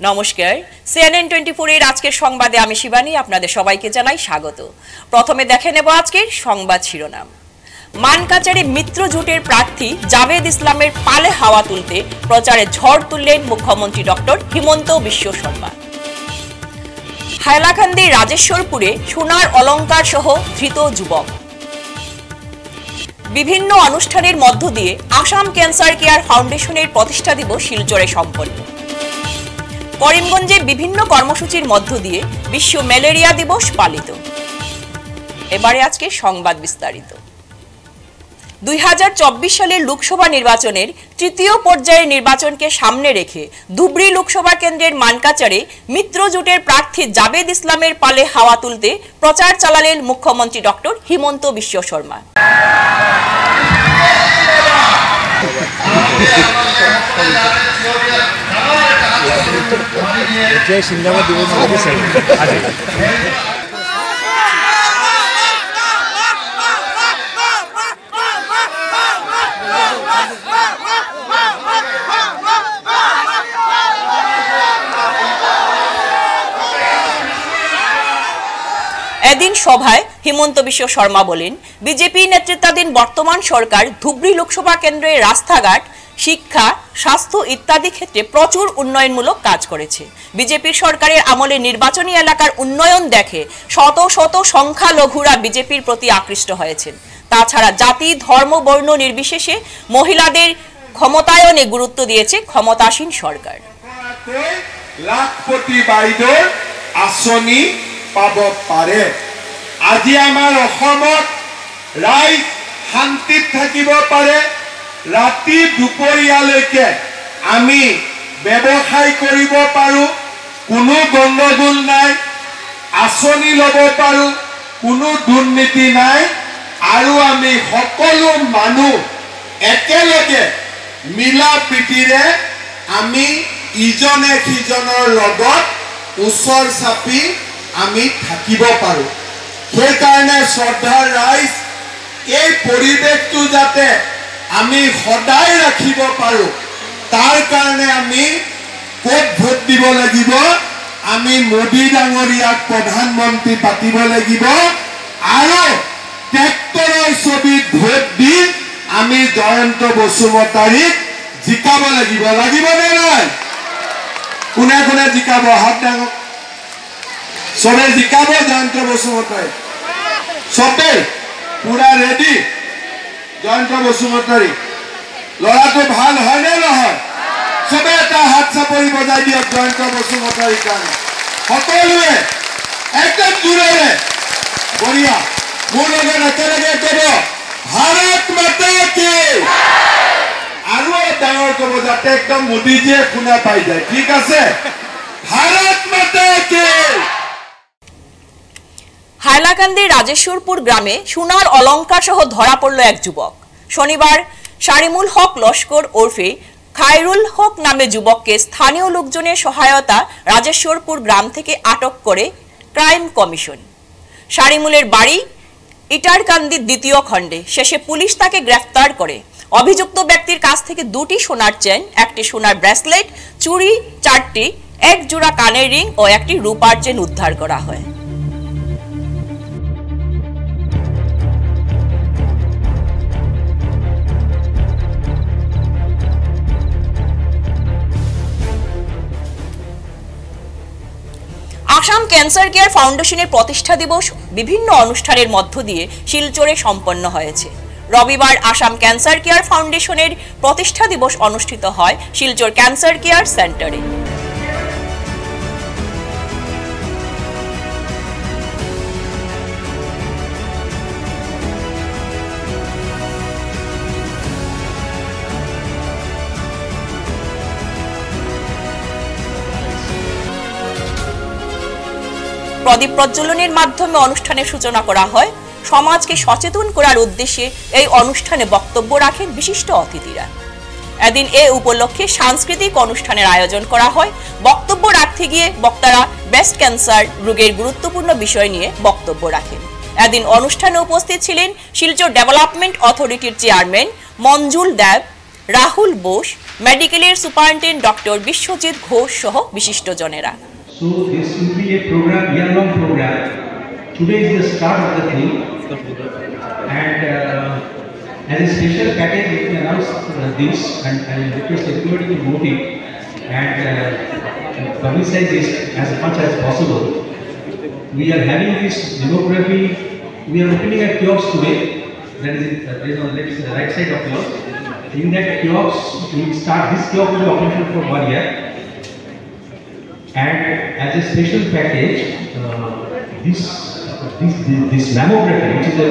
নমস্কার CNN 24 এর আজকের সংবাদে আমি শিবানী আপনাদের সবাইকে জানাই স্বাগত। প্রথমে দেখে নেব আজকের সংবাদ শিরোনাম। মানকাচারে মিত্র জোটের প্রার্থী জাভেদ ইসলামের পালে হাওয়া তুলতে প্রচারে ঝড় তুললেন মুখ্যমন্ত্রী ডক্টর হিমন্ত বিশ্ব শর্মা। হাইলাকান্দি রাজেশ্বরপুরে সোনার অলংকার সহ ধৃত যুবক। বিভিন্ন অনুষ্ঠানের মধ্য দিয়ে আসাম ক্যান্সার কেয়ার ফাউন্ডেশনের প্রতিষ্ঠা দিবস শিলচরে সম্পন্ন। করিমগঞ্জে বিভিন্ন কর্মসূচির মধ্য দিয়ে বিশ্ব ম্যালেরিয়া দিবস পালিত। এবারে আজকে সংবাদ বিস্তারিত। 2024 সালের লোকসভা নির্বাচনের তৃতীয় পর্যায়ের নির্বাচনকে সামনে রেখে ধুবড়ী লোকসভা কেন্দ্রের মানকাচারে মিত্র জোটের প্রার্থী জাভেদ ইসলামের পালে হাওয়া তুলতে প্রচার চালালেন মুখ্যমন্ত্রী ডক্টর হিমন্ত বিশ্ব শর্মা। এদিন সভায় হিমন্ত বিশ্ব শর্মা বলেন, বিজেপি নেতৃত্বাধীন বর্তমান সরকার ধুবড়ী লোকসভা কেন্দ্রের রাস্তাঘাট, শিক্ষা, স্বাস্থ্য ইত্যাদি ক্ষেত্রে প্রচুর উন্নয়নমূলক কাজ করেছে। বিজেপির সরকারের আমলে নির্বাচনী এলাকার উন্নয়ন দেখে শত শত সংখ্যালঘুরা বিজেপির প্রতি আকৃষ্ট হয়েছেন। তাছাড়া জাতি, ধর্ম, বর্ণ নির্বিশেষে মহিলাদের ক্ষমতায়নে গুরুত্ব দিয়েছে ক্ষমতাসীন সরকার। লাখপতি বাইদেউৰ আঁচনি পাব পাৰে। আজি আমাৰ অসমত ৰাইজ শান্তিত থাকিব পাৰে। ৰাতি দুপৰীয়ালৈকে আমি ব্যৱসায় কৰিব পাৰোঁ, কোনো গণ্ডগোল নাই, আঁচনি ল'ব পাৰোঁ, কোনো দুৰ্নীতি নাই, আৰু আমি সকলো মানুহ একেলগে মিলা প্ৰীতিৰে আমি ইজনে সিজনৰ লগত ওচৰ চাপি আমি থাকিব পাৰোঁ। সেইকাৰণে শ্ৰদ্ধাৰ ৰাইজ, এই পৰিৱেশটো যাতে আমি সদায় ৰাখিব পাৰোঁ, তাৰ কাৰণে আমি ক'ত ভোট দিব লাগিব? আমি মোদী ডাঙৰীয়াক প্ৰধানমন্ত্ৰী পাতিব লাগিব, আৰু ট্ৰেক্টৰৰ ছবিত ভোট দি আমি জয়ন্ত বসুমতাৰীক জিকাব লাগিব। লাগিবনে নাই? কোনে কোনে জিকাব? হাত ডাঙৰ। চবে জিকাব জয়ন্ত বসুমতাৰী? চবেই পুৰা ৰেডি? জয়ন্ত বসুমতাৰী ল'ৰাটো ভাল হয়নে নহয়? চবে এটা হাত চাপৰি বজাই দিয়ক জয়ন্ত বসুমতাৰীৰ কাৰণে। সকলোৱে একদম জোৰেৰে বঢ়িয়া। মোৰ লগত একেলগে ক'ব, ভাৰত মাতা কি। আৰু ডাঙৰ ক'ব যাতে একদম মোদীজীয়ে শুনা পাই যায়। ঠিক আছে? ভাৰত মাতা কি। হাইলাকান্দির রাজেশ্বরপুর গ্রামে সোনার অলংকার সহ ধরা পড়ল এক যুবক। শনিবার শারিমুল হক লস্কর ওরফে খায়রুল হক নামে যুবককে স্থানীয় লোকজনের সহায়তা রাজেশ্বরপুর গ্রাম থেকে আটক করে ক্রাইম কমিশন। শারিমুলের বাড়ি ইটারকান্দির দ্বিতীয় খণ্ডে। শেষে পুলিশ তাকে গ্রেফতার করে। অভিযুক্ত ব্যক্তির কাছ থেকে দুটি সোনার চেন, একটি সোনার ব্রেসলেট, চুড়ি 4টি, এক জোড়া কানের রিং ও একটি রূপার চেন উদ্ধার করা হয়। আসাম ক্যান্সার কেয়ার ফাউন্ডেশনের প্রতিষ্ঠা দিবস বিভিন্ন অনুষ্ঠানের মধ্য দিয়ে শিলচরে সম্পন্ন হয়েছে। রবিবার আসাম ক্যান্সার কেয়ার ফাউন্ডেশনের প্রতিষ্ঠা দিবস অনুষ্ঠিত হয় শিলচর ক্যান্সার কেয়ার সেন্টারে। প্রদীপ প্রজ্বলনের মাধ্যমে অনুষ্ঠানের সূচনা করা হয়। সমাজকে সচেতন করার উদ্দেশ্যে এই অনুষ্ঠানে বক্তব্য রাখেন বিশিষ্ট অতিথিরা। এদিন এ উপলক্ষে সাংস্কৃতিক অনুষ্ঠানের আয়োজন করা হয়। বক্তব্য রাখতে গিয়ে বক্তারা ব্রেস্ট ক্যান্সার রোগের গুরুত্বপূর্ণ বিষয় নিয়ে বক্তব্য রাখেন। এদিন অনুষ্ঠানে উপস্থিত ছিলেন শিলচর ডেভেলপমেন্ট অথরিটির চেয়ারম্যান মঞ্জুল দেব, রাহুল বোস, মেডিকেলের সুপারিনটেন্ডেন্ট ডক্টর বিশ্বজিৎ ঘোষ সহ বিশিষ্টজনেরা। So this will be a program, year-long program. Today is the start of the thing, and as a special package, we can announce this, and I will request everybody to vote it and publicize this as much as possible. We are having this demography. We are opening a kiosk today. That is on the right side of yours. In that kiosk, we will start. This kiosk will be operational for 1 year. And as a special package, this mammography, which is a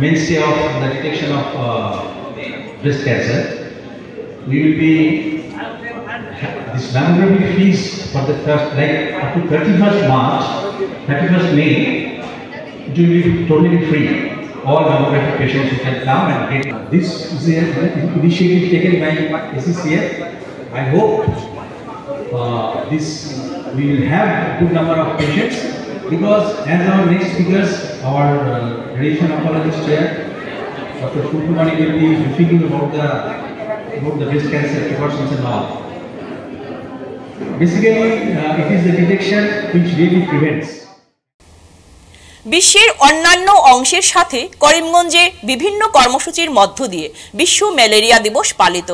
mainstay of the detection of breast cancer, we will be this mammography fees for the first, like up to 31st March, 31st May, it will be totally free. All mammography patients who can come and get this is an initiative taken by SCCF. I hope we will have a good number of patients, because as our next speakers, our radiation oncologist chair, Dr. Kukumani, will be speaking about the breast cancer precautions and all. Basically, it is the detection which really prevents. বিশ্বের অন্যান্য অংশের সাথে করিমগঞ্জে বিভিন্ন কর্মসূচির মধ্য দিয়ে বিশ্ব malaria দিবস পালিত।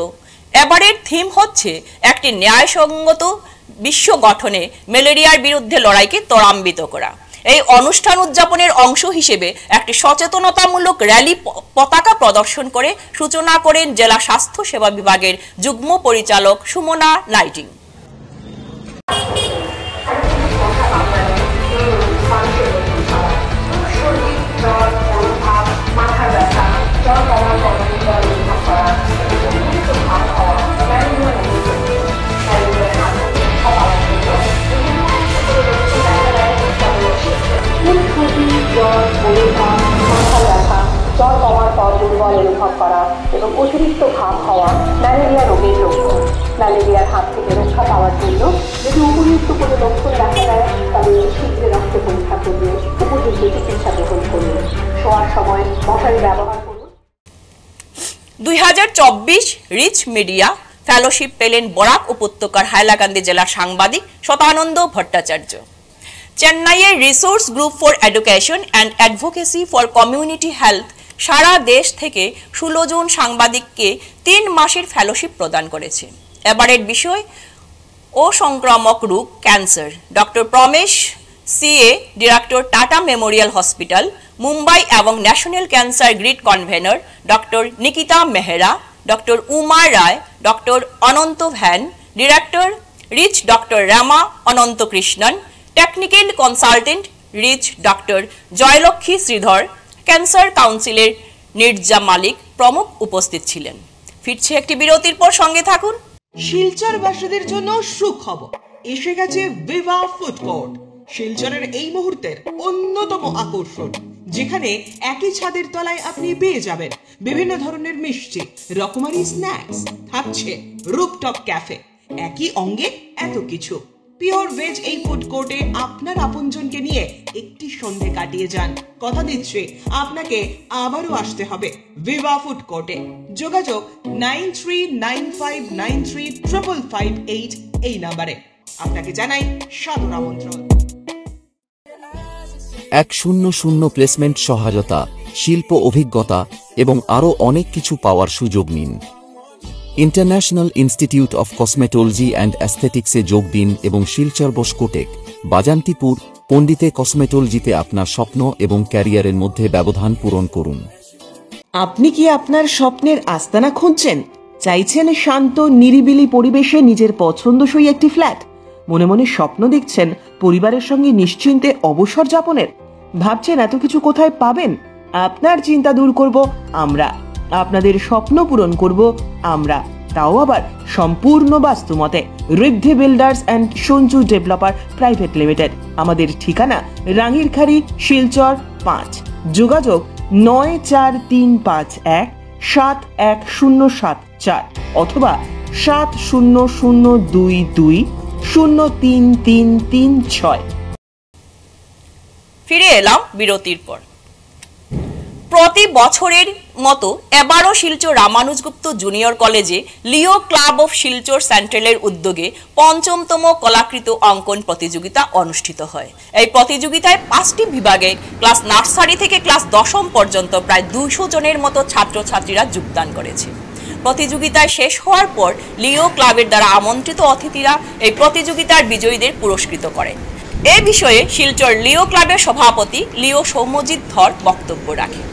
এবারের থিম হচ্ছে একটি ন্যায়সঙ্গত বিশ্ব গঠনে ম্যালেরিয়ার বিরুদ্ধে লড়াইকে ত্বরান্বিত করা। এই অনুষ্ঠান উদযাপনের অংশ হিসেবে একটি সচেতনতামূলক র্যালি পতাকা প্রদর্শন করে সূচনা করেন জেলা স্বাস্থ্য সেবা বিভাগের যুগ্ম পরিচালক সুমনা নাইটিং। জ্বর কমার পর দুর্বল অনুভব করা এবং অতিরিক্ত ঘাম হওয়া ম্যালেরিয়া রোগের লক্ষণ। ম্যালেরিয়ার হাত থেকে রক্ষা পাওয়ার জন্য যদি উপযুক্ত কোনো লক্ষণ দেখা দেয়, তবে শীঘ্র রক্ত পরীক্ষা করলে উপযুক্ত চিকিৎসা গ্রহণ করুন। শোয়ার সময় মশারি ব্যবহার করুন। 2024 রিচ মিডিয়া ফেলোশিপ পেলেন বরাক উপত্যকার হাইলাকান্দি জেলার সাংবাদিক শতানন্দ ভট্টাচার্য। চেন্নাইয়ের resource group for education and advocacy for community health সারা দেশ থেকে 16 জন সাংবাদিককে 3 মাসের ফেলোশিপ প্রদান করেছে। এবারের বিষয় অসংক্রামক রোগ cancer. Doctor Pramesh CA, director Tata memorial hospital Mumbai এবং national cancer grid convenor doctor Nikita Mehra, doctor Uma Roy, doctor Anant Bhan, director REACH doctor Rama Ananth Krishnan, technical consultant REACH doctor Jayalakshmi Sridhar, cancer কাউন্সিলের নির্জা মালিক প্রমুখ উপস্থিত ছিলেন। ফিরছে একটি বিরতির পর, সঙ্গে থাকুন। শিলচরবাসীদের জন্য সুখবর, এসে গেছে ভিভা ফুড কোর্ট। শিলচরের এই মুহূর্তের অন্যতম আকর্ষণ, যেখানে একই ছাদের তলায় আপনি পেয়ে যাবেন বিভিন্ন ধরনের মিষ্টি, রকমারি স্ন্যাক্স, থাকছে রুফটপ ক্যাফে। একই অঙ্গে এত কিছু। পিওর ভেজ এই ফুড কোর্টে আপনার আপনজনকে নিয়ে একটি সন্ধে কাটিয়ে যান। কথা দিচ্ছি, আপনাকে আবারও আসতে হবে ভিভা ফুড কোর্টে। যোগাযোগ 9395935558 এই নাম্বারে। আপনাকে জানাই সাদর আমন্ত্রণ। 100 প্লেসমেন্ট সহায়তা, শিল্প অভিজ্ঞতা এবং আরও অনেক কিছু পাওয়ার সুযোগ নিন। International institute of cosmetology and অ্যাস্থেটিক্সে যোগ দিন এবং শিলচর বসকোটেক, বাজান্তিপুর, পণ্ডিতে কসমেটোলজিতে আপনার স্বপ্ন এবং ক্যারিয়ারের মধ্যে ব্যবধান পূরণ করুন। আপনি কি আপনার স্বপ্নের আস্তানা খুঁজছেন? চাইছেন শান্ত নিরিবিলি পরিবেশে নিজের পছন্দসই একটি ফ্ল্যাট? মনে মনে স্বপ্ন দেখছেন পরিবারের সঙ্গে নিশ্চিন্তে অবসর যাপনের? ভাবছেন এত কিছু কোথায় পাবেন? আপনার চিন্তা দূর করব আমরা, আপনাদের স্বপ্ন পূরণ করব আমরা, তাও আবার সম্পূর্ণ বাস্তুমতে। Riddhi builders and Sanju developer private limited. আমাদের ঠিকানা রাঙ্গিরখাড়ি, শিলচর 5। যোগাযোগ 9435171074 অথবা 7002203336। ফিরে এলাম বিরতির পর। প্রতি বছরের মতো এবারও শিলচর রামানুজগুপ্ত জুনিয়র কলেজে লিও ক্লাব অফ শিলচর সেন্ট্রালের উদ্যোগে ৫ম কলাকৃত অঙ্কন প্রতিযোগিতা অনুষ্ঠিত হয়। এই প্রতিযোগিতায় 5টি বিভাগে ক্লাস নার্সারি থেকে ক্লাস 10ম পর্যন্ত প্রায় 200 জনের মতো ছাত্রছাত্রীরা যোগদান করেছে। প্রতিযোগিতায় শেষ হওয়ার পর লিও ক্লাবের দ্বারা আমন্ত্রিত অতিথিরা এই প্রতিযোগিতার বিজয়ীদের পুরস্কৃত করেন। এ বিষয়ে শিলচর লিও ক্লাবের সভাপতি লিও সৌম্যজিৎ ধর বক্তব্য রাখেন।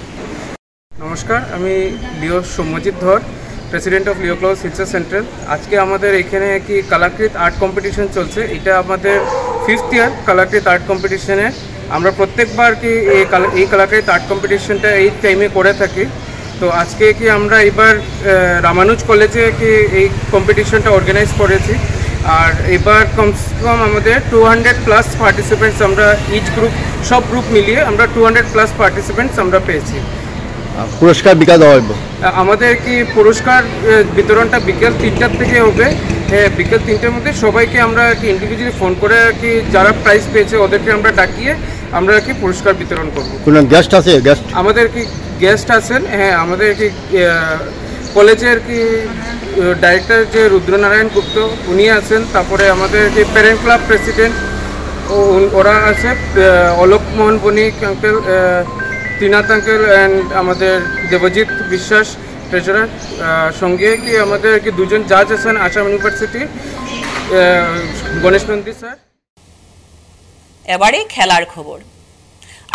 নমস্কার, আমি লিও সৌম্যজিৎ ধর, president of Leo club Silchar central. আজকে আমাদের এখানে কি কালাকৃত আর্ট কম্পিটিশন চলছে। এটা আমাদের 5th ইয়ার কালাকৃত আর্ট কম্পিটিশনে। আমরা প্রত্যেকবার কি এই কালাকৃত আর্ট কম্পিটিশনটা এই টাইমে করে থাকি। তো আজকে কি আমরা এবার রামানুজ কলেজে কি এই কম্পিটিশনটা অর্গানাইজ করেছি। আর এবার কমসে কম আমাদের 200+ পার্টিসিপেন্টস আমরা ইচ গ্রুপ, সব গ্রুপ মিলিয়ে আমরা 200+ পার্টিসিপেন্টস আমরা পেয়েছি। পুরস্কার বিকাশ দেওয়া হবে। আমাদের কি পুরস্কার বিতরণটা বিকেল 3টার থেকে হবে। বিকেল 3টার মধ্যে সবাইকে আমরা কি ইন্ডিভিজুয়ালি ফোন করে কি যারা প্রাইজ পেয়েছে ওদেরকে আমরা ডাকিয়ে আমরা কি পুরস্কার বিতরণ করব। কোনো গেস্ট আছে? গেস্ট আমাদের কি গেস্ট আছেন? হ্যাঁ, আমাদের কি কলেজের কি ডাইরেক্টর যে রুদ্রনারায়ণ গুপ্ত উনি আছেন। তারপরে আমাদের যে প্যারেন্ট ক্লাব প্রেসিডেন্ট ওরা আছে, অলোক মোহন বণিক আঙ্কেল, ত্রিনাথ আঙ্কেল অ্যান্ড আমাদের দেবজিৎ বিশ্বাস ট্রেজারার। সঙ্গে কি আমাদের কি 2জন জাজ আছেন আসাম ইউনিভার্সিটি, গণেশ নন্দী স্যার। এবারে খেলার খবর।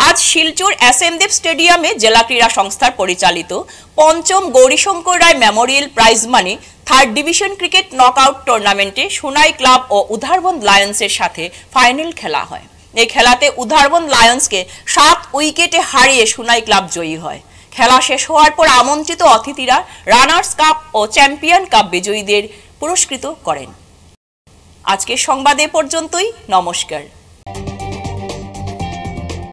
আজ শিলচর এসএমদেব স্টেডিয়ামে জেলা ক্রীড়া সংস্থার পরিচালিত ৫ম Gourishankar Roy memorial prize money 3rd division cricket knockout টুর্নামেন্টে সোনাই ক্লাব ও উধারবন্দ লায়ন্সের সাথে ফাইনাল খেলা হয়। এই খেলাতে উধারবন্দ লায়ন্সকে 7 উইকেটে হারিয়ে সোনাই ক্লাব জয়ী হয়। খেলা শেষ হওয়ার পর আমন্ত্রিত অতিথিরা রানার্স কাপ ও চ্যাম্পিয়ন কাপ বিজয়ীদের পুরস্কৃত করেন। আজকের সংবাদ এ পর্যন্তই। নমস্কার।